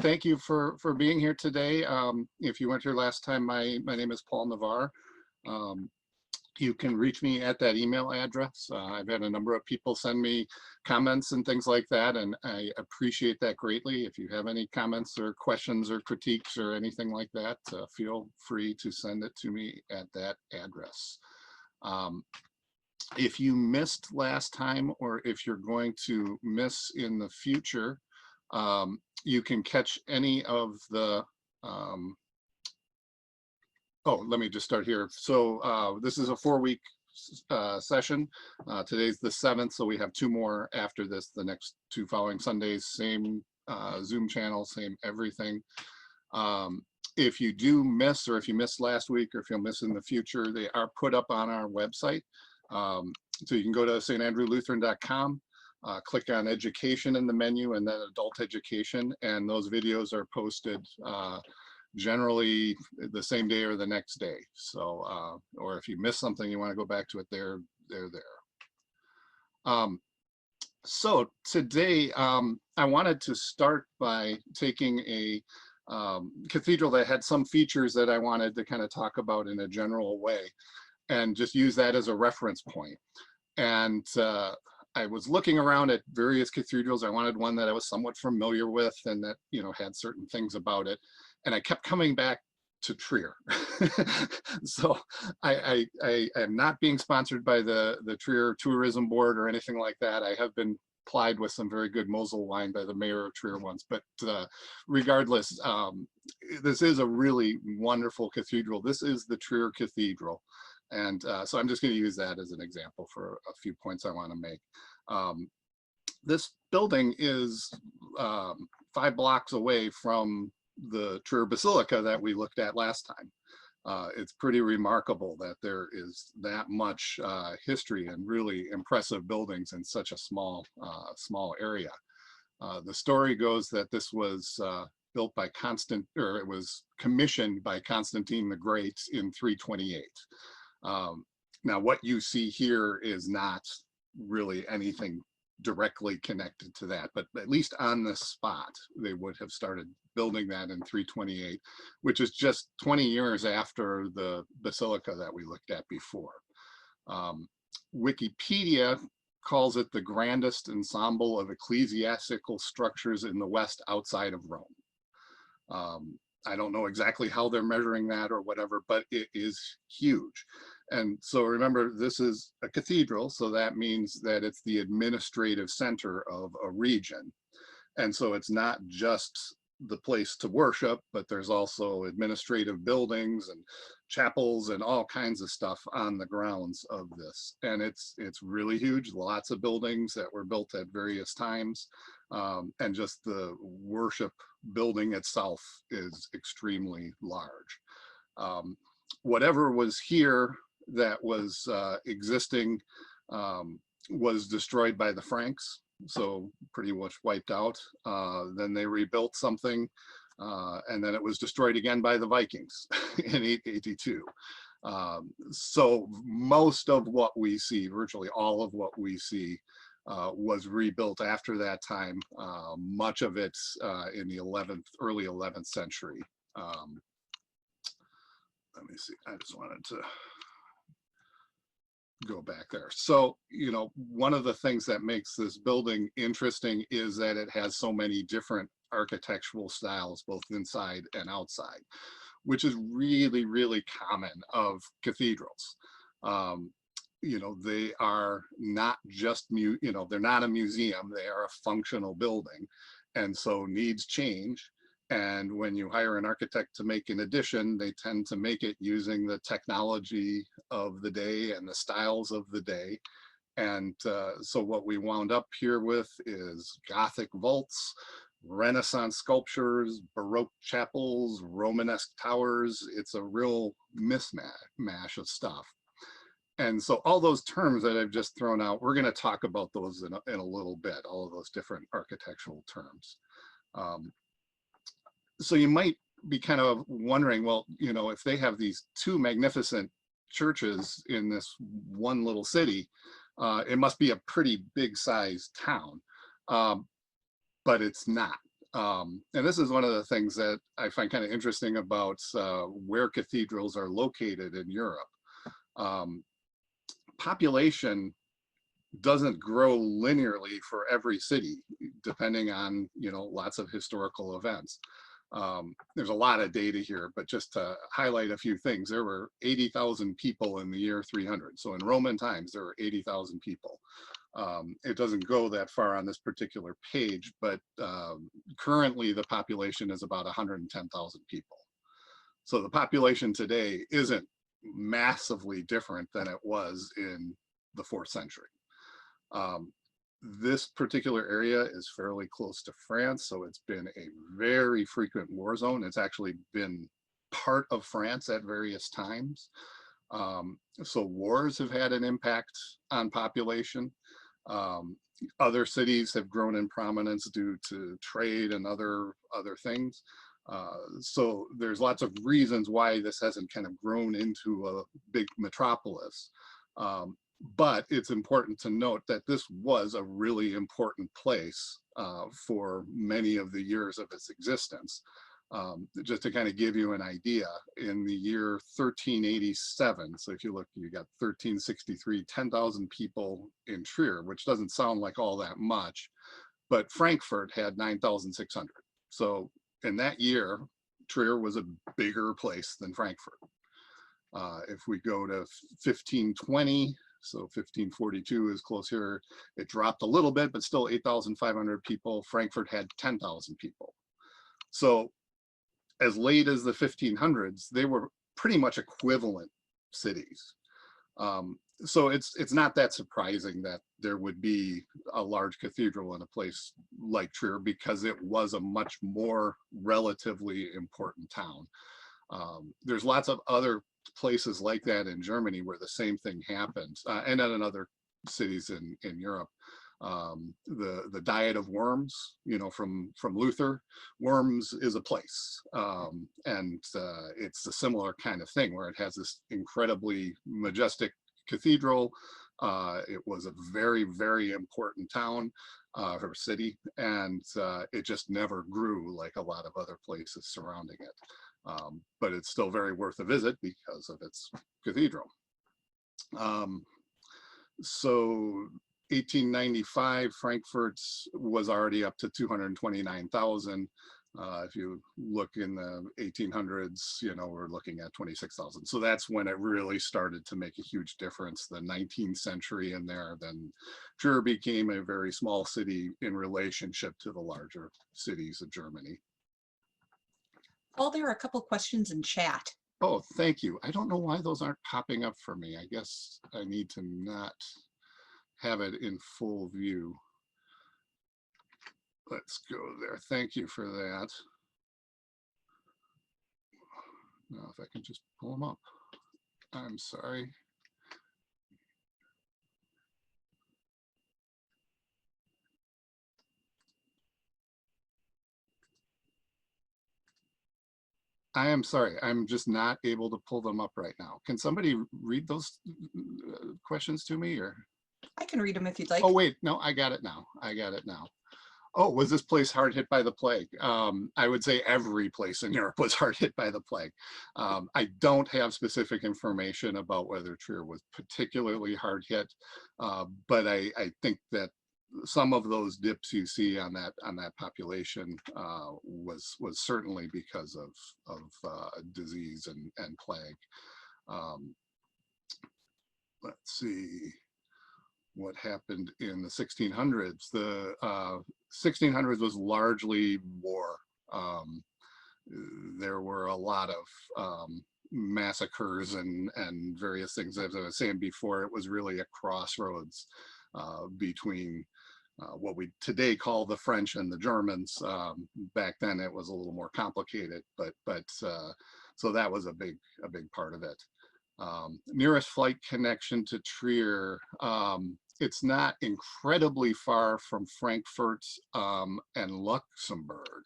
thank you for being here today. If you weren't here last time, my name is Paul Navarre. Um, you can reach me at that email address. I've had a number of people send me comments and things like that, and I appreciate that greatly. If you have any comments or questions or critiques or anything like that, feel free to send it to me at that address. Um, if you missed last time, or if you're going to miss in the future, you can catch any of the oh, let me just start here. So this is a 4-week session. Today's the 7th, so we have 2 more after this, the next 2 following Sundays, same Zoom channel, same everything. If you do miss, or if you missed last week, or if you'll miss in the future, they are put up on our website. So you can go to standrewlutheran.com, click on education in the menu, and then adult education, and those videos are posted generally the same day or the next day. So, or if you miss something, you want to go back to it, they're there. So today, I wanted to start by taking a cathedral that had some features that I wanted to kind of talk about in a general way, and just use that as a reference point. And I was looking around at various cathedrals. I wanted one that I was somewhat familiar with and that, you know, had certain things about it. And I kept coming back to Trier. So I am not being sponsored by the Trier Tourism Board or anything like that. I have been plied with some very good Mosel wine by the mayor of Trier once, but regardless, this is a really wonderful cathedral. This is the Trier Cathedral. And so I'm just going to use that as an example for a few points I want to make. This building is 5 blocks away from the Trier Basilica that we looked at last time. It's pretty remarkable that there is that much history and really impressive buildings in such a small area. The story goes that this was built by it was commissioned by Constantine the Great in 328. Now, what you see here is not really anything directly connected to that, but at least on the spot, they would have started building that in 328, which is just 20 years after the Basilica that we looked at before. Wikipedia calls it the grandest ensemble of ecclesiastical structures in the West outside of Rome. I don't know exactly how they're measuring that or whatever, but it is huge. And so remember, this is a cathedral, so that means that it's the administrative center of a region. And so it's not just the place to worship, but there's also administrative buildings and chapels and all kinds of stuff on the grounds of this. And it's really huge, lots of buildings that were built at various times. And just the worship building itself is extremely large. Whatever was here that was existing was destroyed by the Franks, so pretty much wiped out. Then they rebuilt something, and then it was destroyed again by the Vikings in 882. So most of what we see, virtually all of what we see, was rebuilt after that time, much of it in the early 11th century. Let me see, I just wanted to go back there. So, you know, one of the things that makes this building interesting is that it has so many different architectural styles, both inside and outside, which is really, really common of cathedrals. You know, they are not just, they're not a museum, they are a functional building. And so needs change. And when you hire an architect to make an addition, they tend to make it using the technology of the day and the styles of the day. And so what we wound up here with is Gothic vaults, Renaissance sculptures, Baroque chapels, Romanesque towers. It's a real mishmash of stuff. And so all those terms that I've just thrown out, we're going to talk about those in a little bit, all of those different architectural terms. So you might be kind of wondering, well, you know, if they have these 2 magnificent churches in this one little city, it must be a pretty big sized town, but it's not. And this is one of the things that I find kind of interesting about where cathedrals are located in Europe. Um, Population doesn't grow linearly for every city, depending on, lots of historical events. There's a lot of data here, but just to highlight a few things, there were 80,000 people in the year 300. So in Roman times, there were 80,000 people. It doesn't go that far on this particular page, but currently the population is about 110,000 people. So the population today isn't massively different than it was in the 4th century. This particular area is fairly close to France, so it's been a very frequent war zone. It's actually been part of France at various times. So wars have had an impact on population. Other cities have grown in prominence due to trade and other things. So there's lots of reasons why this hasn't kind of grown into a big metropolis. But it's important to note that this was a really important place for many of the years of its existence. Just to kind of give you an idea, in the year 1387, so if you look, you got 1363, 10,000 people in Trier, which doesn't sound like all that much, but Frankfurt had 9,600. So in that year, Trier was a bigger place than Frankfurt. If we go to 1520, so 1542 is close here, it dropped a little bit, but still 8,500 people. Frankfurt had 10,000 people. So as late as the 1500s, they were pretty much equivalent cities. So it's not that surprising that there would be a large cathedral in a place like Trier, because it was a much more relatively important town. There's lots of other places like that in Germany where the same thing happened, and in other cities in Europe. The Diet of Worms, from Luther, Worms is a place, and it's a similar kind of thing where it has this incredibly majestic cathedral. It was a very, very important town or city, and it just never grew like a lot of other places surrounding it. But it's still very worth a visit because of its cathedral. So 1895, Frankfurt was already up to 229,000. If you look in the 1800s, we're looking at 26,000. So that's when it really started to make a huge difference. The 19th century in there, then Trier became a very small city in relationship to the larger cities of Germany. Oh, there are a couple questions in chat. Oh, thank you. I don't know why those aren't popping up for me. I guess I need to not have it in full view. Let's go there. Thank you for that. Now, if I can just pull them up. I'm sorry. I am sorry. I'm just not able to pull them up right now. Can somebody read those questions to me, or? I can read them if you'd like. Oh, wait, no, I got it now. Oh, was this place hard hit by the plague? I would say every place in Europe was hard hit by the plague. I don't have specific information about whether Trier was particularly hard hit, but I think that some of those dips you see on that population was certainly because of disease and plague. Let's see what happened in the 1600s. The 1600s was largely war. There were a lot of massacres and various things. As I was saying before, it was really a crossroads between what we today call the French and the Germans. Back then it was a little more complicated, but so that was a big part of it. Nearest flight connection to Trier, it's not incredibly far from Frankfurt and Luxembourg.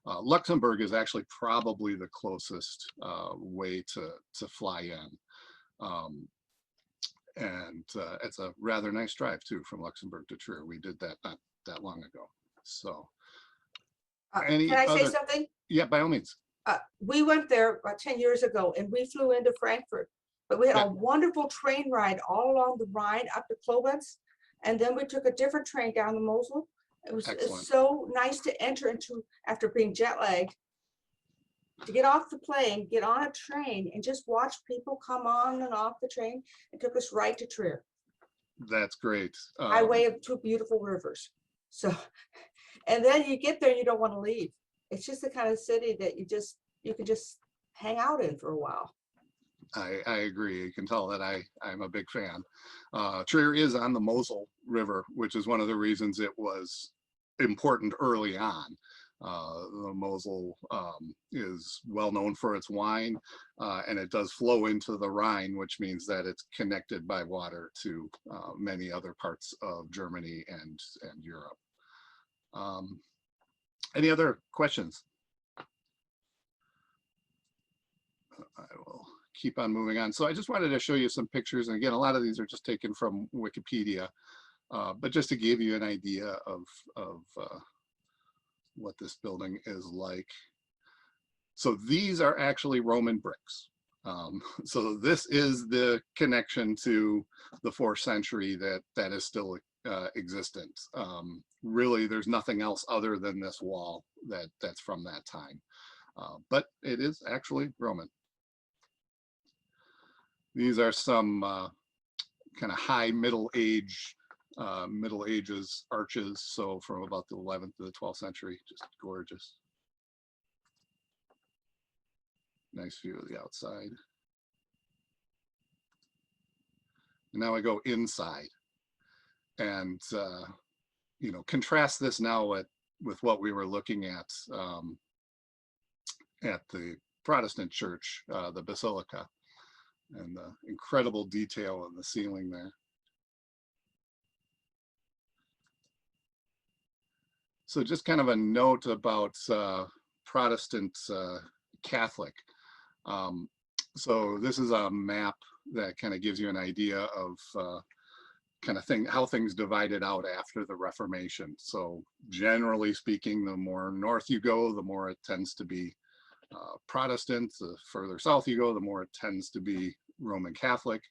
Luxembourg is actually probably the closest way to fly in. And it's a rather nice drive too from Luxembourg to Trier. We did that not that long ago. So Can Any I say other? something? Yeah, by all means. We went there about 10 years ago and we flew into Frankfurt, but we had Yeah. a wonderful train ride all along the Rhine up to Koblenz. And then we took a different train down the Mosel. It was Excellent. so nice to enter into, after being jet lagged, to get off the plane, get on a train and just watch people come on and off the train. It took us right to Trier, That's great. by way of two beautiful rivers. So, and then you get there and you don't want to leave. It's just the kind of city that you can just hang out in for a while. I agree. You can tell that I'm a big fan. Trier is on the Mosel River, which is one of the reasons it was important early on. The Mosel is well known for its wine, and it does flow into the Rhine, which means that it's connected by water to many other parts of Germany and Europe. Any other questions? I will keep on moving on. So I just wanted to show you some pictures. And again, a lot of these are just taken from Wikipedia, but just to give you an idea of what this building is like. So these are actually Roman bricks. So this is the connection to the 4th century that is still existent. Really, there's nothing else other than this wall that's from that time. But it is actually Roman. These are some kind of high Middle Ages arches. So from about the 11th to the 12th century, just gorgeous. Nice view of the outside. And now I go inside and, you know, contrast this now with what we were looking at the Protestant church, the Basilica, and the incredible detail in the ceiling there. So just kind of a note about Protestant Catholic. So this is a map that kind of gives you an idea of how things divided out after the Reformation. So generally speaking, the more north you go, the more it tends to be Protestant. The further south you go, the more it tends to be Roman Catholic.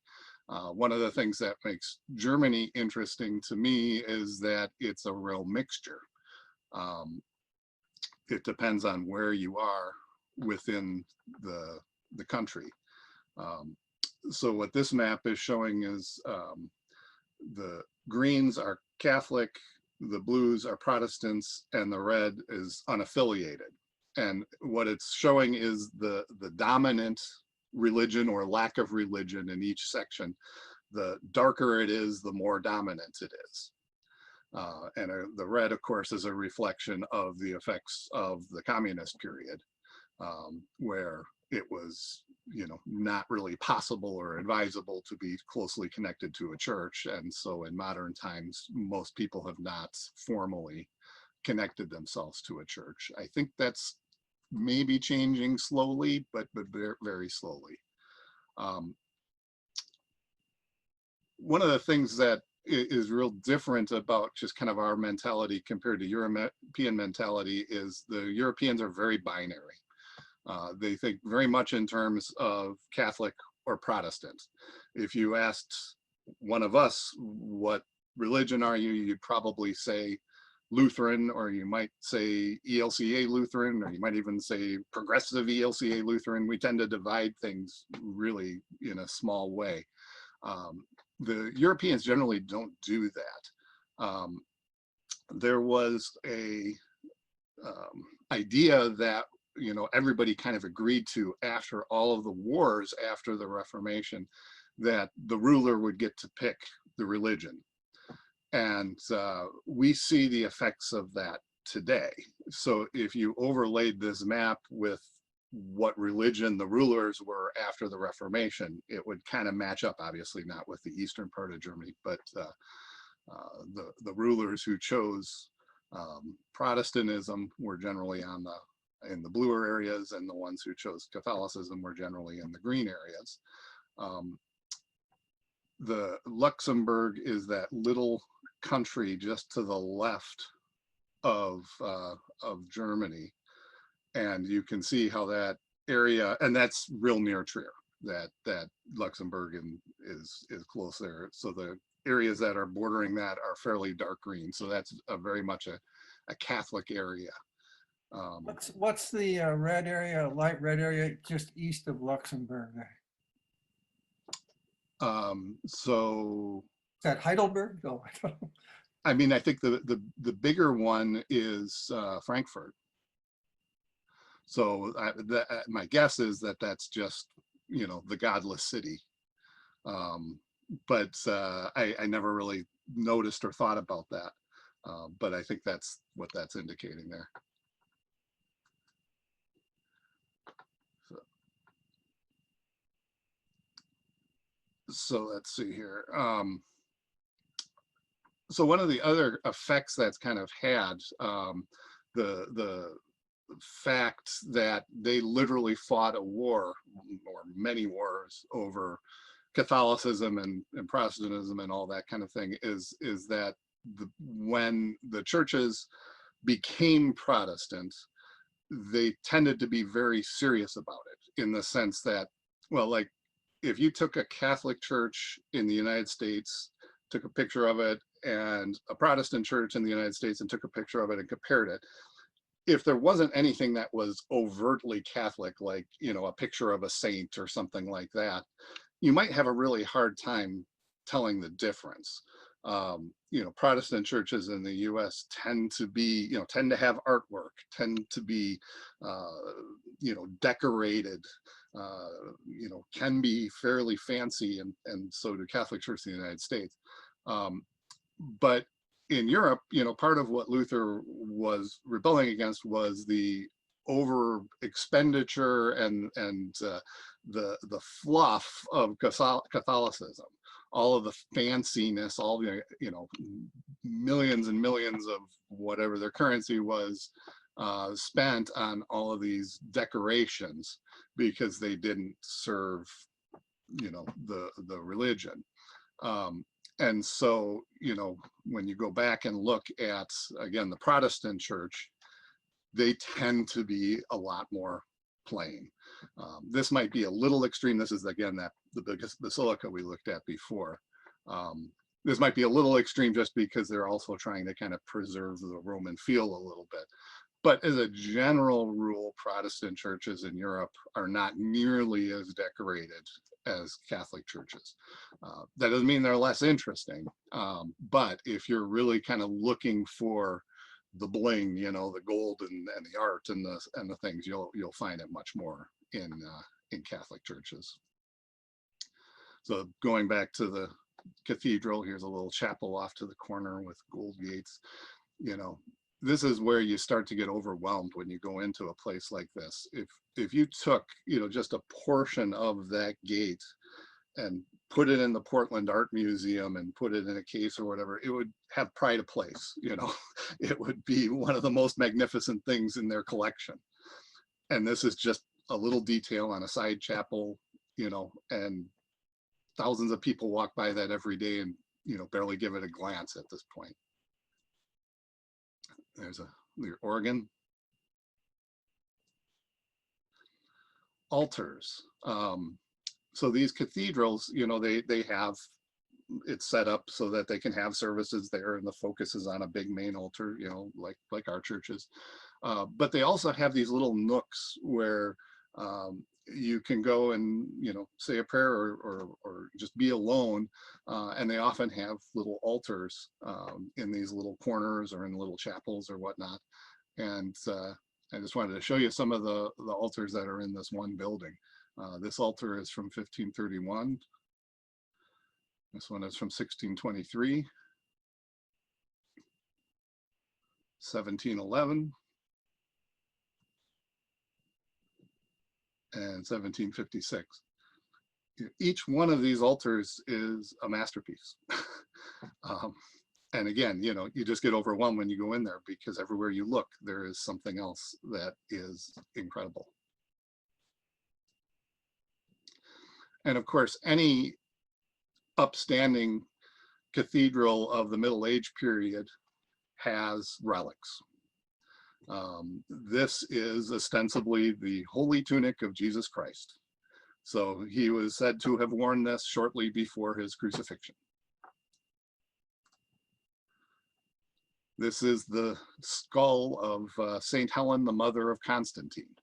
One of the things that makes Germany interesting to me is that it's a real mixture. It depends on where you are within the country. So what this map is showing is the greens are Catholic, the blues are Protestants, and the red is unaffiliated. And what it's showing is the dominant religion or lack of religion in each section. The darker it is, the more dominant it is. And the red, of course, is a reflection of the effects of the communist period, where it was, you know, not really possible or advisable to be closely connected to a church. And so in modern times, most people have not formally connected themselves to a church. I think that's maybe changing slowly, but very, very slowly. One of the things that is real different about just kind of our mentality compared to European mentality is the Europeans are very binary. They think very much in terms of Catholic or Protestant. If you asked one of us, what religion are you, you'd probably say Lutheran, or you might say ELCA Lutheran, or you might even say progressive ELCA Lutheran. We tend to divide things really in a small way. The Europeans generally don't do that. There was a idea that, you know, everybody kind of agreed to after all of the wars after the Reformation, that the ruler would get to pick the religion. And we see the effects of that today. So if you overlaid this map with what religion the rulers were after the Reformation, it would kind of match up, obviously not with the eastern part of Germany, but the rulers who chose Protestantism were generally in the bluer areas, and the ones who chose Catholicism were generally in the green areas. The Luxembourg is that little country just to the left of Germany. And you can see how that area, and that's real near Trier, that Luxembourg is close there. So the areas that are bordering that are fairly dark green. So that's very much a Catholic area. What's the red area, light red area just east of Luxembourg? So Is that Heidelberg? Oh, I don't know. I mean, I think the bigger one is Frankfurt. So my guess is that that's just, you know, the godless city. But I never really noticed or thought about that. But I think that's what that's indicating there. So let's see here. So one of the other effects that's kind of had, the fact that they literally fought a war, or many wars, over Catholicism and Protestantism and all that kind of thing, is that when the churches became Protestant, they tended to be very serious about it, in the sense that, well, like, if you took a Catholic church in the United States, took a picture of it, and a Protestant church in the United States and took a picture of it and compared it, if there wasn't anything that was overtly Catholic, like, you know, a picture of a saint or something like that, you might have a really hard time telling the difference. You know, Protestant churches in the US tend to be, you know, tend to have artwork, tend to be, you know, decorated, you know, can be fairly fancy, and so do Catholic churches in the United States. But in Europe, you know, part of what Luther was rebelling against was the over expenditure and the fluff of Catholicism, all of the fanciness, all the, you know, millions and millions of whatever their currency was spent on all of these decorations, because they didn't serve, you know, the religion. And so, you know, when you go back and look at, again, the Protestant church, they tend to be a lot more plain. This might be a little extreme. This is, again, the biggest basilica we looked at before. This might be a little extreme just because they're also trying to kind of preserve the Roman feel a little bit. But as a general rule, Protestant churches in Europe are not nearly as decorated as Catholic churches. That doesn't mean they're less interesting, but if you're really kind of looking for the bling, you know, the gold and the art and the things, you'll find it much more in Catholic churches. So going back to the cathedral, here's a little chapel off to the corner with gold gates. You know, this is where you start to get overwhelmed when you go into a place like this. If you took, you know, just a portion of that gate and put it in the Portland Art Museum and put it in a case or whatever, it would have pride of place, you know. It would be one of the most magnificent things in their collection. And this is just a little detail on a side chapel, you know, and thousands of people walk by that every day and, you know, barely give it a glance at this point. There's the organ. Altars. So these cathedrals, you know, they have it set up so that they can have services there, and the focus is on a big main altar, you know, like our churches. But they also have these little nooks where you can go and, you know, say a prayer or just be alone. And they often have little altars in these little corners or in little chapels or whatnot. And I just wanted to show you some of the altars that are in this one building. This altar is from 1531. This one is from 1623, 1711, and 1756. Each one of these altars is a masterpiece. And again, you know, you just get overwhelmed when you go in there, because everywhere you look, there is something else that is incredible. And of course, any upstanding cathedral of the Middle Age period has relics. This is ostensibly the holy tunic of Jesus Christ. So he was said to have worn this shortly before his crucifixion. This is the skull of St. Helen, the mother of Constantine.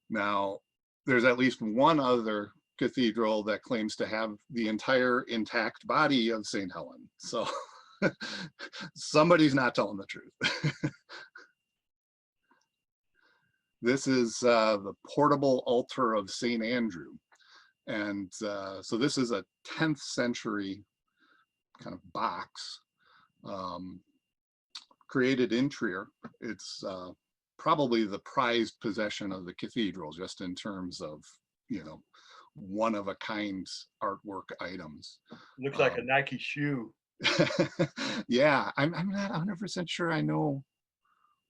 Now, there's at least one other cathedral that claims to have the entire intact body of St. Helen. So somebody's not telling the truth. This is the portable altar of St. Andrew. And so this is a 10th century kind of box created in Trier. It's probably the prized possession of the cathedral, just in terms of, you know, one of a kind artwork items. Looks like a Nike shoe. Yeah, I'm not 100% sure I know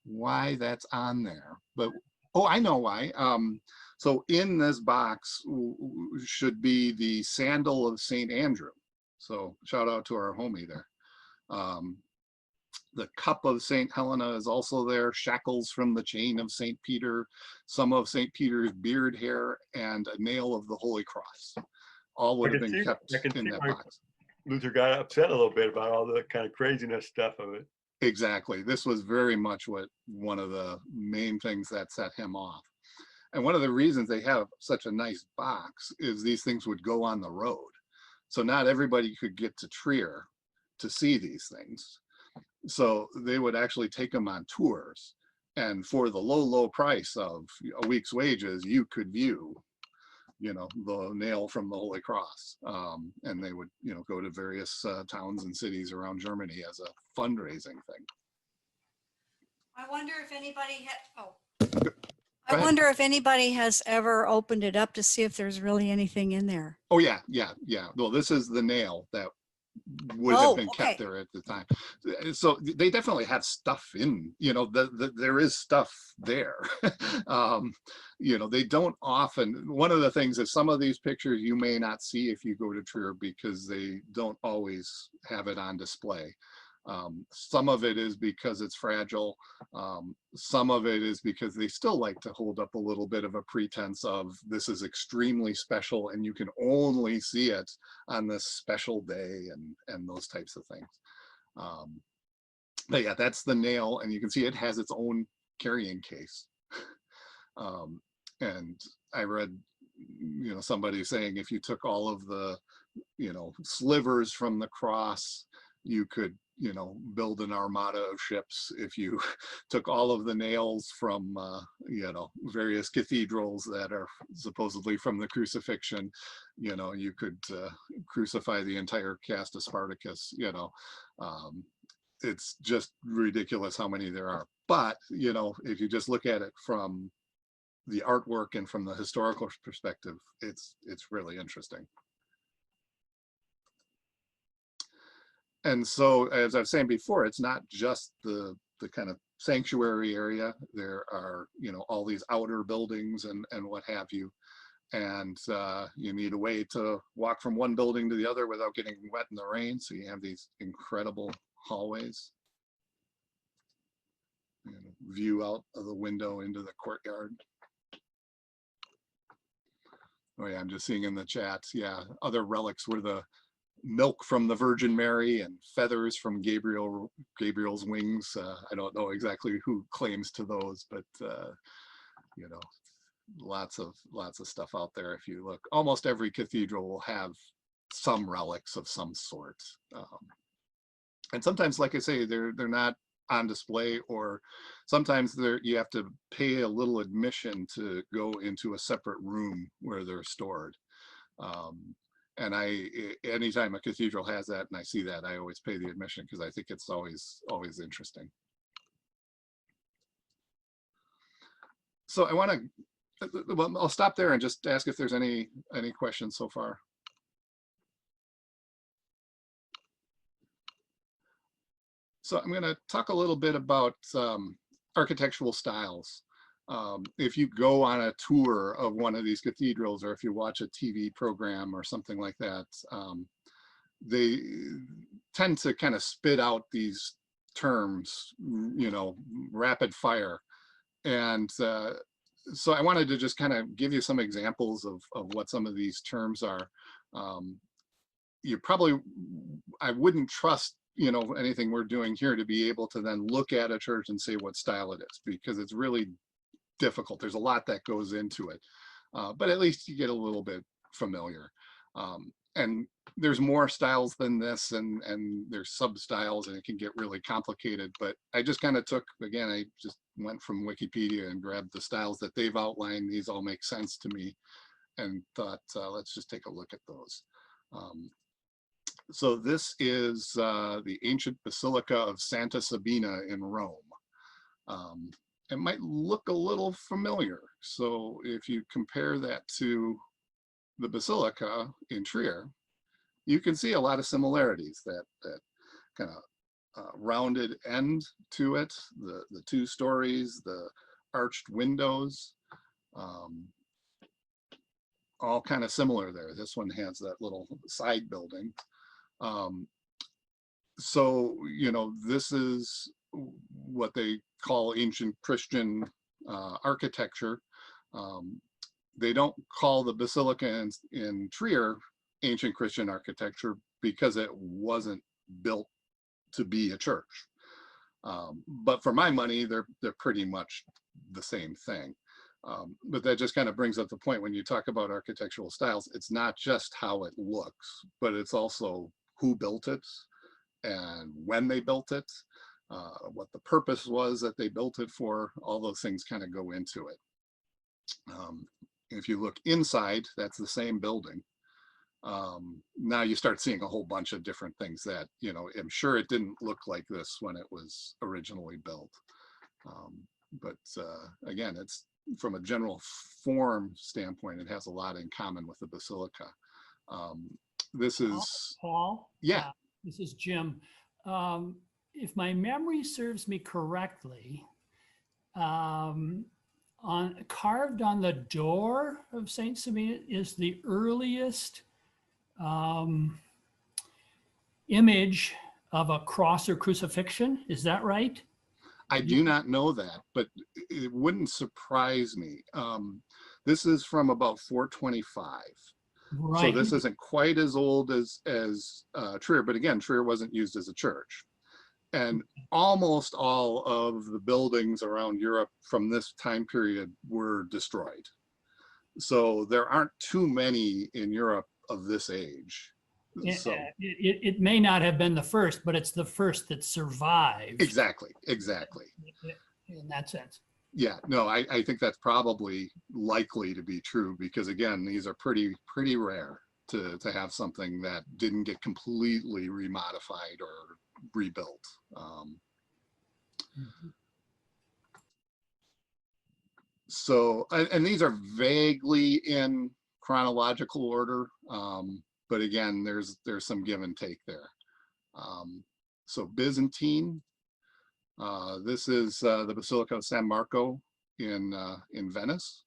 why that's on there, but oh, I know why. So in this box should be the sandal of St. Andrew. So shout out to our homie there. The cup of St. Helena is also there, shackles from the chain of St. Peter, some of St. Peter's beard hair, and a nail of the Holy Cross. All would have been kept in that box. Luther got upset a little bit about all the kind of craziness stuff of it. Exactly. This was very much one of the main things that set him off. And one of the reasons they have such a nice box is these things would go on the road. So not everybody could get to Trier to see these things. So they would actually take them on tours. And for the low price of a week's wages, you could view, you know, the nail from the Holy Cross. And they would, you know, go to various towns and cities around Germany as a fundraising thing. I wonder if anybody Go ahead. I wonder if anybody has ever opened it up to see if there's really anything in there. Oh yeah. Well, this is the nail that would have been kept there at the time. So they definitely have stuff in, you know, there is stuff there. You know, they don't often, one of the things is some of these pictures you may not see if you go to Trier because they don't always have it on display. Some of it is because it's fragile. Some of it is because they still like to hold up a little bit of a pretense of this is extremely special and you can only see it on this special day and those types of things. But yeah, that's the nail, and you can see it has its own carrying case. And I read, you know, somebody saying if you took all of the, you know, slivers from the cross, you could, you know, build an armada of ships. If you took all of the nails from, you know, various cathedrals that are supposedly from the crucifixion, you know, you could crucify the entire cast of Spartacus, you know. It's just ridiculous how many there are. But, you know, if you just look at it from the artwork and from the historical perspective, it's really interesting. And so, as I was saying before, it's not just the kind of sanctuary area. There are, you know, all these outer buildings and what have you. And you need a way to walk from one building to the other without getting wet in the rain. So you have these incredible hallways. You know, view out of the window into the courtyard. Oh yeah, I'm just seeing in the chat, yeah, other relics were the milk from the Virgin Mary and feathers from Gabriel's wings. I don't know exactly who claims to those, but you know, lots of stuff out there. If you look, almost every cathedral will have some relics of some sort. And sometimes, like I say, they're not on display, or sometimes you have to pay a little admission to go into a separate room where they're stored. And anytime a cathedral has that and I see that, I always pay the admission because I think it's always interesting. So I want to, well, I'll stop there and just ask if there's any questions so far. So I'm going to talk a little bit about architectural styles. If you go on a tour of one of these cathedrals, or if you watch a TV program or something like that, they tend to kind of spit out these terms, you know, rapid fire. And so I wanted to just kind of give you some examples of what some of these terms are. I wouldn't trust, you know, anything we're doing here to be able to then look at a church and say what style it is, because it's really difficult. There's a lot that goes into it, but at least you get a little bit familiar. And there's more styles than this, and there's sub styles, and it can get really complicated. But I just kind of took, again, I just went from Wikipedia and grabbed the styles that they've outlined. These all make sense to me, and thought, let's just take a look at those. So this is the ancient Basilica of Santa Sabina in Rome. It might look a little familiar. So if you compare that to the Basilica in Trier, you can see a lot of similarities, that kind of rounded end to it, the 2 stories, the arched windows, all kind of similar there. This one has that little side building. So, you know, this is what they call ancient Christian architecture. They don't call the Basilica in Trier ancient Christian architecture because it wasn't built to be a church. But for my money, they're pretty much the same thing. But that just kind of brings up the point when you talk about architectural styles, it's not just how it looks, but it's also who built it and when they built it, what the purpose was that they built it for. All those things kind of go into it. If you look inside, that's the same building. Now you start seeing a whole bunch of different things that, you know, I'm sure it didn't look like this when it was originally built. But again, it's from a general form standpoint, it has a lot in common with the Basilica. This is Paul. Yeah. This is Jim. If my memory serves me correctly, carved on the door of Saint Sabina is the earliest image of a cross or crucifixion. Is that right? I do not know that, but it wouldn't surprise me. This is from about 425. Right. So this isn't quite as old as Trier, but again, Trier wasn't used as a church. And almost all of the buildings around Europe from this time period were destroyed. So there aren't too many in Europe of this age. So It may not have been the first, but it's the first that survived. exactly. In that sense. Yeah, no, I think that's probably likely to be true, because again, these are pretty rare to have something that didn't get completely remodified or rebuilt. So, and these are vaguely in chronological order, but again, there's some give and take there. So Byzantine, this is the Basilica of San Marco in Venice.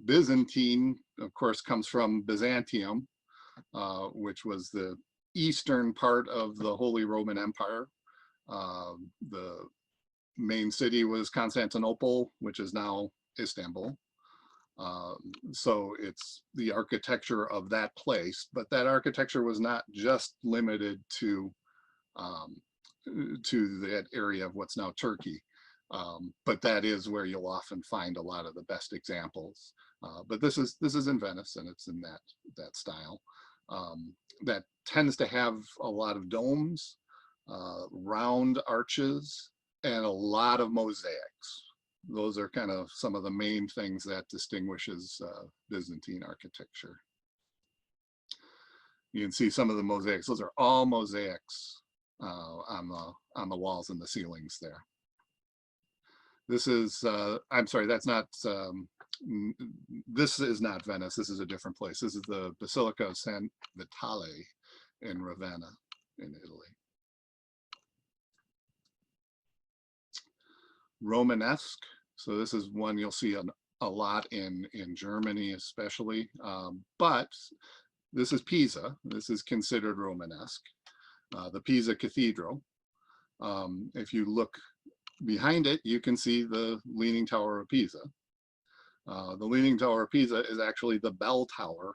Byzantine, of course, comes from Byzantium, which was the eastern part of the Holy Roman Empire. The main city was Constantinople, which is now Istanbul. So it's the architecture of that place, but that architecture was not just limited to that area of what's now Turkey. But that is where you'll often find a lot of the best examples. But this is in Venice, and it's in that style. That tends to have a lot of domes, round arches, and a lot of mosaics. Those are kind of some of the main things that distinguishes Byzantine architecture. You can see some of the mosaics. Those are all mosaics on the walls and the ceilings there. This is, I'm sorry, that's not, this is not Venice. This is a different place. This is the Basilica of San Vitale in Ravenna in Italy. Romanesque. So this is one you'll see a lot in Germany, especially, but this is Pisa. This is considered Romanesque. The Pisa Cathedral. If you look behind it, you can see the Leaning Tower of Pisa. The Leaning Tower of Pisa is actually the bell tower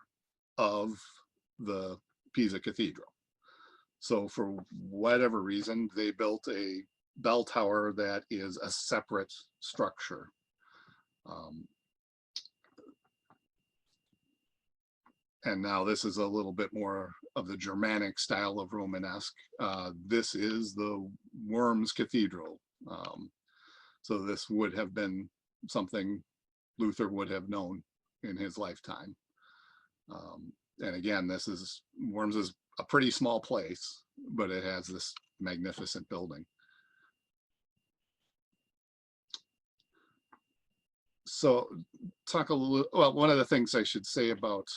of the Pisa Cathedral. So for whatever reason, they built a bell tower that is a separate structure. And now this is a little bit more of the Germanic style of Romanesque. This is the Worms Cathedral. So this would have been something Luther would have known in his lifetime. And again, Worms is a pretty small place, but it has this magnificent building. So talk a little, well, one of the things I should say about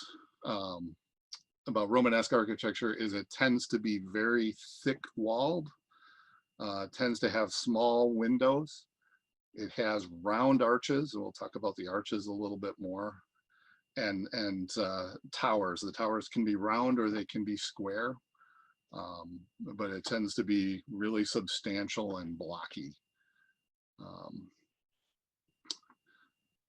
Romanesque architecture is it tends to be very thick walled, tends to have small windows. It has round arches, and we'll talk about the arches a little bit more, and towers. The towers can be round or they can be square, but it tends to be really substantial and blocky.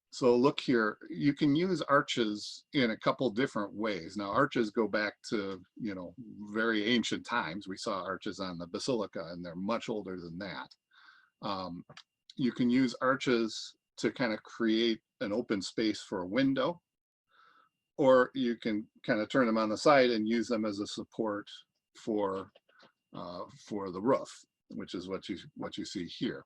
So look here, you can use arches in a couple different ways. Now arches go back to, you know, very ancient times. We saw arches on the Basilica and they're much older than that. You can use arches to kind of create an open space for a window, or you can kind of turn them on the side and use them as a support for the roof, which is what you see here.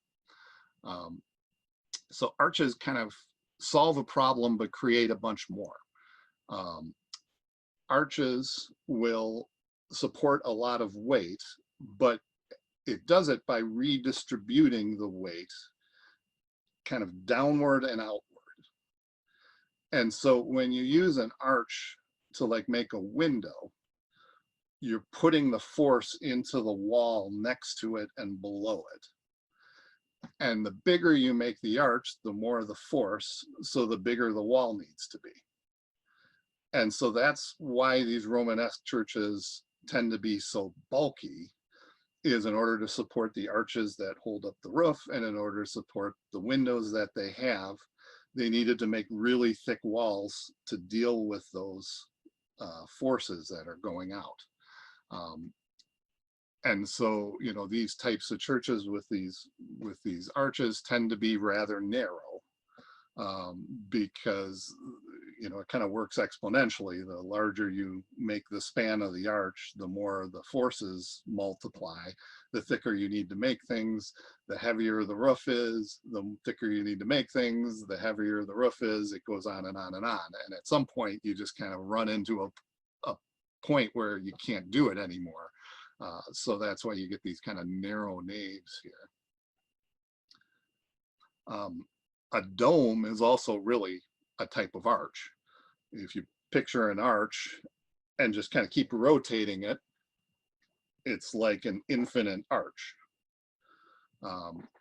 So arches kind of solve a problem, but create a bunch more. Arches will support a lot of weight, but it does it by redistributing the weight kind of downward and outward. And so when you use an arch to like make a window, you're putting the force into the wall next to it and below it. And the bigger you make the arch, the more the force, so the bigger the wall needs to be. And so that's why these Romanesque churches tend to be so bulky, is in order to support the arches that hold up the roof, and in order to support the windows that they have, they needed to make really thick walls to deal with those forces that are going out. And so, you know, these types of churches with these arches tend to be rather narrow, because, you know, it kind of works exponentially. The larger you make the span of the arch, the more the forces multiply. The thicker you need to make things, the heavier the roof is. The thicker you need to make things, the heavier the roof is. It goes on and on and on. And at some point, you just kind of run into a point where you can't do it anymore. So that's why you get these kind of narrow naves here. A dome is also really a type of arch. If you picture an arch and just kind of keep rotating it, it's like an infinite arch.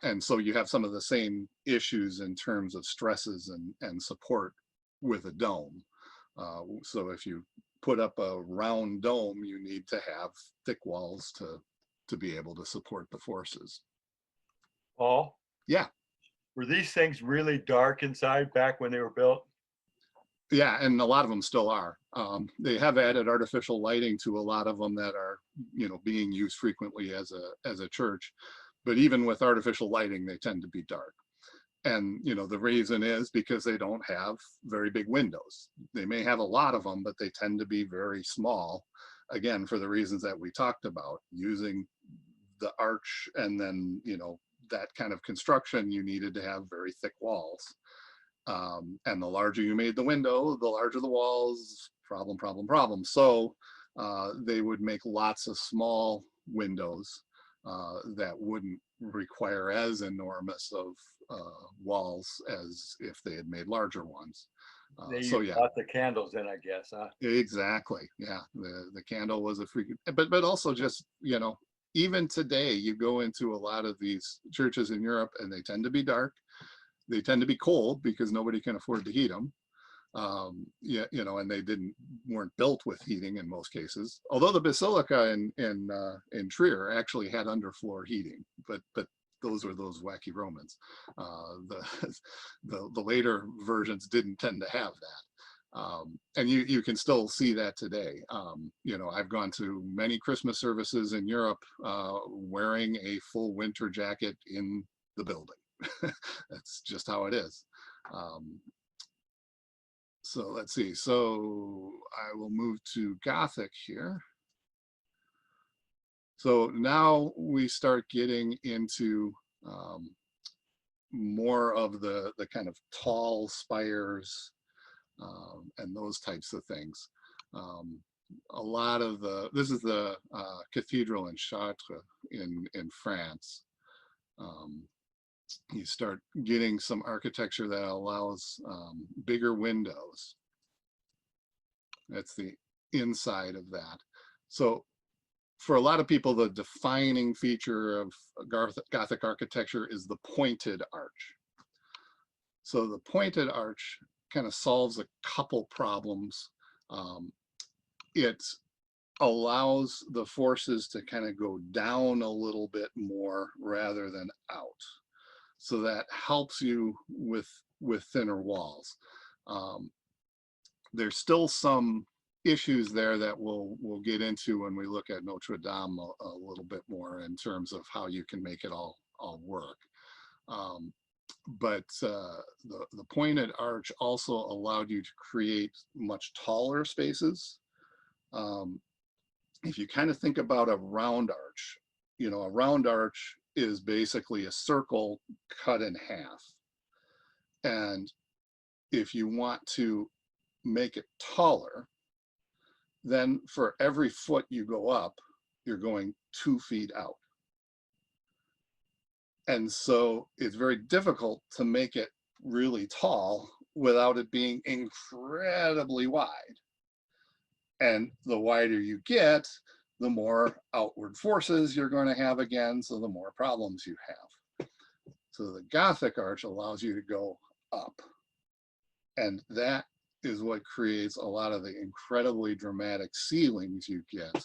And so you have some of the same issues in terms of stresses and support with a dome. So if you put up a round dome, you need to have thick walls to be able to support the forces. Paul? Yeah. Were these things really dark inside back when they were built? Yeah, and a lot of them still are. They have added artificial lighting to a lot of them that are, you know, being used frequently as a church. But even with artificial lighting, they tend to be dark. And, you know, the reason is because they don't have very big windows. They may have a lot of them, but they tend to be very small. Again, for the reasons that we talked about, using the arch and then, you know, that kind of construction, you needed to have very thick walls. And the larger you made the window, the larger the walls, problem. So they would make lots of small windows that wouldn't require as enormous of walls as if they had made larger ones. They So used yeah, lots of candles in, I guess, huh? exactly. Yeah, the candle was a freaking, but also just, you know, even today you go into a lot of these churches in Europe and they tend to be dark. They tend to be cold because nobody can afford to heat them. Yeah, and they weren't built with heating in most cases. Although the Basilica in Trier actually had underfloor heating, but those were those wacky Romans. The later versions didn't tend to have that. And you can still see that today. I've gone to many Christmas services in Europe wearing a full winter jacket in the building. That's just how it is. So let's see. So I will move to Gothic here. So now we start getting into more of the kind of tall spires and those types of things. A lot of this is the cathedral in Chartres in France. You start getting some architecture that allows bigger windows. That's the inside of that. So for a lot of people, the defining feature of Gothic architecture is the pointed arch. So the pointed arch kind of solves a couple problems. It allows the forces to kind of go down a little bit more rather than out. So that helps you with thinner walls. There's still some issues there that we'll get into when we look at Notre Dame a little bit more in terms of how you can make it all work. But the pointed arch also allowed you to create much taller spaces. If you kind of think about a round arch, a round arch is basically a circle cut in half. And if you want to make it taller, then for every foot you go up, you're going 2 feet out. And so it's very difficult to make it really tall without it being incredibly wide. And the wider you get, the more outward forces you're going to have again, so the more problems you have. So the Gothic arch allows you to go up. And that is what creates a lot of the incredibly dramatic ceilings you get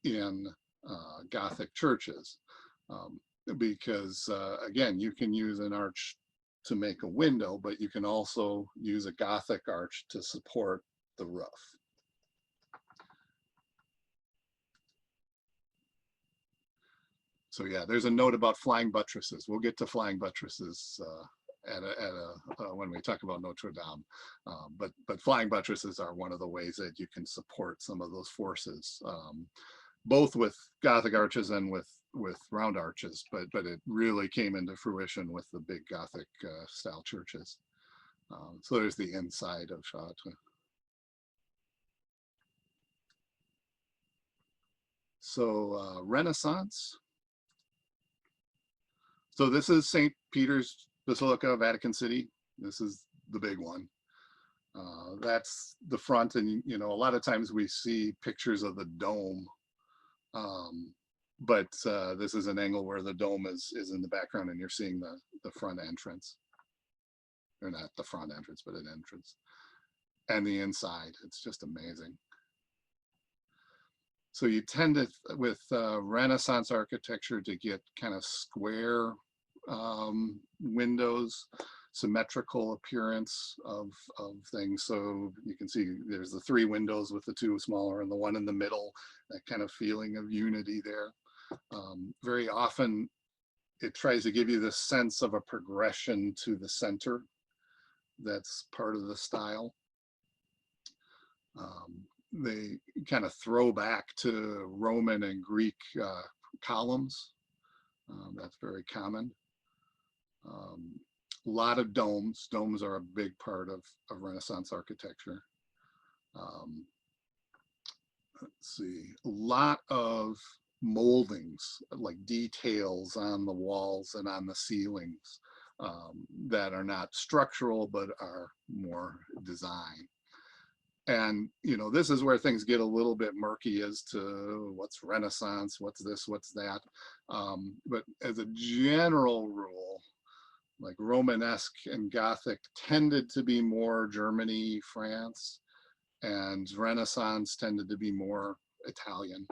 in Gothic churches. Because again, you can use an arch to make a window, but you can also use a Gothic arch to support the roof. So yeah, there's a note about flying buttresses. We'll get to flying buttresses when we talk about Notre Dame. But flying buttresses are one of the ways that you can support some of those forces, both with Gothic arches and with round arches. But it really came into fruition with the big Gothic style churches. So there's the inside of Chartres. So Renaissance. So this is St. Peter's Basilica, Vatican City. This is the big one. That's the front, and a lot of times we see pictures of the dome, but this is an angle where the dome is in the background, and you're seeing the front entrance, or not the front entrance, but an entrance, and the inside. It's just amazing. So you tend to, with Renaissance architecture, to get kind of square windows, symmetrical appearance of things. So you can see there's the 3 windows with the 2 smaller and the one in the middle, that kind of feeling of unity there. Very often it tries to give you this sense of a progression to the center. That's part of the style. They kind of throw back to Roman and Greek columns. That's very common. A lot of domes. Domes are a big part of Renaissance architecture. Let's see, a lot of moldings, like details on the walls and on the ceilings that are not structural, but are more design. And, this is where things get a little bit murky as to what's Renaissance, what's this, what's that. But as a general rule, like Romanesque and Gothic tended to be more Germany, France, and Renaissance tended to be more Italian.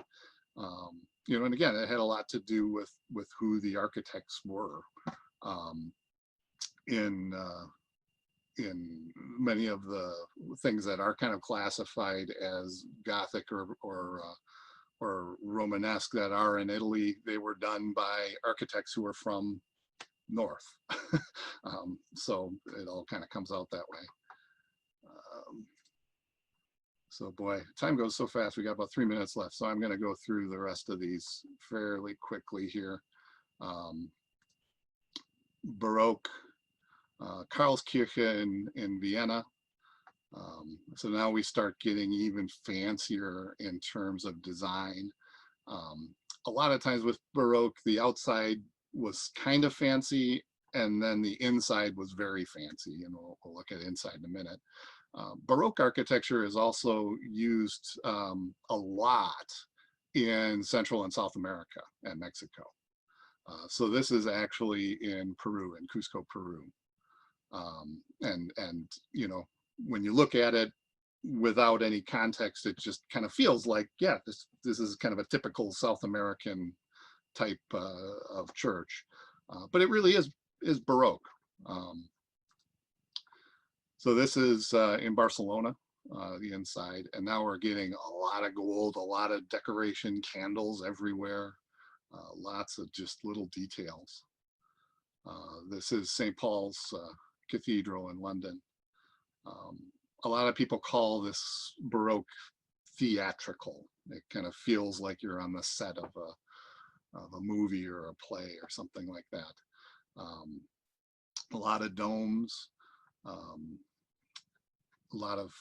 You know, and again, it had a lot to do with who the architects were. In many of the things that are kind of classified as Gothic or Romanesque that are in Italy, they were done by architects who were from north. So it all kind of comes out that way. So boy, time goes so fast. We got about 3 minutes left. So I'm going to go through the rest of these fairly quickly here. Baroque, Karlskirche in Vienna. So now we start getting even fancier in terms of design. A lot of times with Baroque, the outside was kind of fancy and then the inside was very fancy, and we'll look at inside in a minute. Baroque architecture is also used a lot in Central and South America and Mexico. So this is actually in Peru, in Cusco, Peru. And you know, when you look at it without any context, it just kind of feels like, yeah, this is kind of a typical South American type of church. But it really is Baroque. So this is in Barcelona, the inside, and now we're getting a lot of gold, a lot of decoration, candles everywhere, lots of just little details. This is St. Paul's Cathedral in London. A lot of people call this Baroque theatrical. It kind of feels like you're on the set of a movie or a play or something like that. A lot of domes. A lot of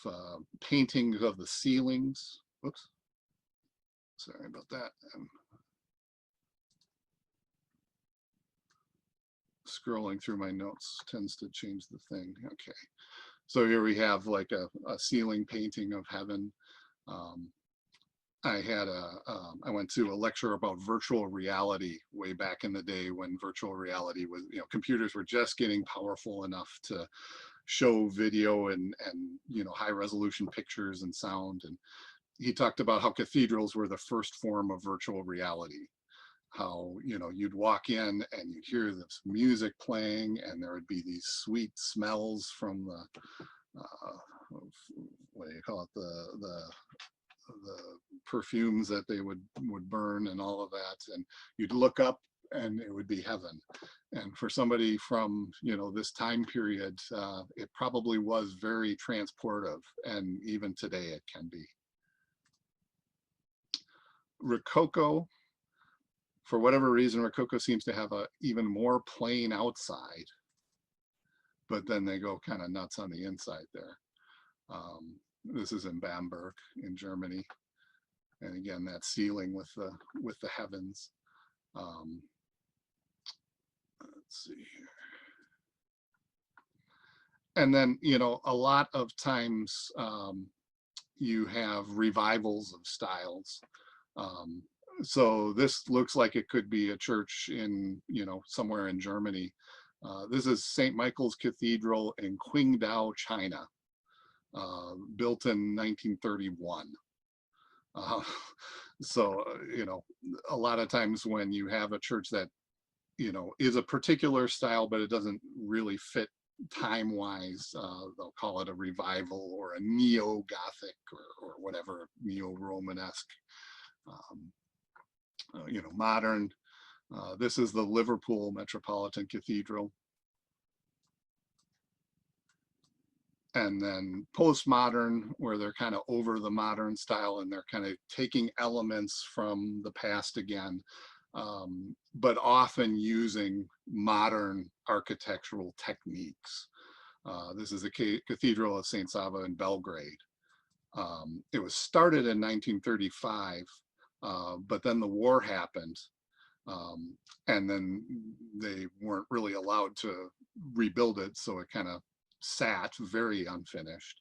paintings of the ceilings. Whoops, sorry about that. I'm scrolling through my notes tends to change the thing. Okay, so here we have like a ceiling painting of heaven. I went to a lecture about virtual reality way back in the day when virtual reality was, you know, computers were just getting powerful enough to show video and you know, high resolution pictures and sound. And he talked about how cathedrals were the first form of virtual reality. How, you know, you'd walk in and you'd hear this music playing and there would be these sweet smells from the what do you call it, the perfumes that they would burn and all of that, and you'd look up and it would be heaven. And for somebody from, you know, this time period, it probably was very transportive, and even today it can be. Rococo, for whatever reason, Rococo seems to have a even more plain outside, but then they go kind of nuts on the inside there. This is in Bamberg in Germany. And again, that ceiling with the heavens. Let's see here. And then, you know, a lot of times you have revivals of styles. So this looks like it could be a church in, you know, somewhere in Germany. This is St. Michael's Cathedral in Qingdao, China, built in 1931. So, you know, a lot of times when you have a church that, you know, is a particular style, but it doesn't really fit time-wise, they'll call it a revival or a neo-Gothic or whatever, neo-Romanesque, you know, modern. This is the Liverpool Metropolitan Cathedral. And then postmodern, where they're kind of over the modern style and they're kind of taking elements from the past again, but often using modern architectural techniques. This is the Cathedral of St. Sava in Belgrade. It was started in 1935, but then the war happened, and then they weren't really allowed to rebuild it, so it kind of sat very unfinished.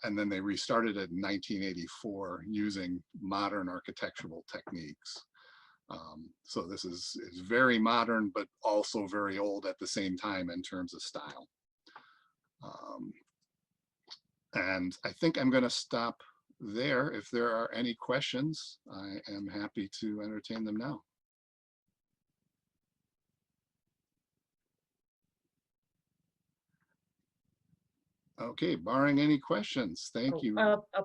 And then they restarted it in 1984 using modern architectural techniques. So this is very modern, but also very old at the same time in terms of style. And I think I'm going to stop there. If there are any questions, I am happy to entertain them now. Okay, barring any questions, thank you.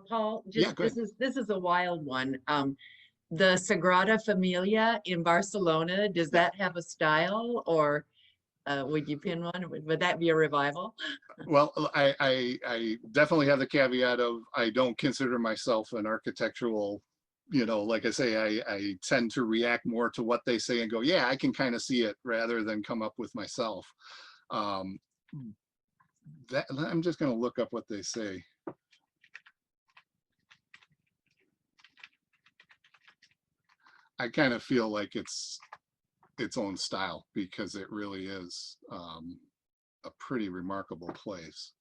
Paul, Yeah, just go ahead. this is a wild one. The Sagrada Familia in Barcelona, does that have a style, or would you pin one? Would that be a revival? Well, I definitely have the caveat of I don't consider myself an architectural, like I say, I tend to react more to what they say and go, yeah, I can kind of see it, rather than come up with myself. I'm just going to look up what they say. I kind of feel like it's its own style, because it really is a pretty remarkable place.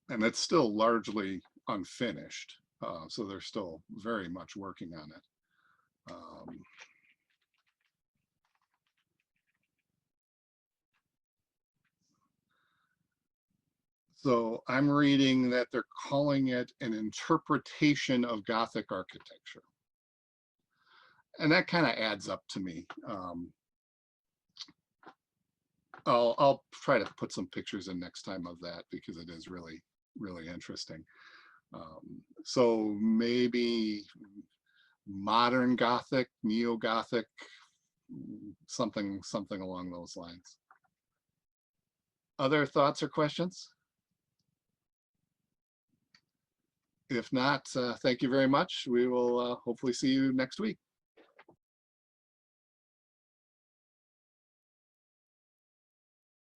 And it's still largely unfinished, so they're still very much working on it. So I'm reading that they're calling it an interpretation of Gothic architecture. And that kind of adds up to me. I'll try to put some pictures in next time of that, because it is really, really interesting. So maybe modern Gothic, neo-Gothic, something along those lines. Other thoughts or questions? If not, thank you very much. We will hopefully see you next week.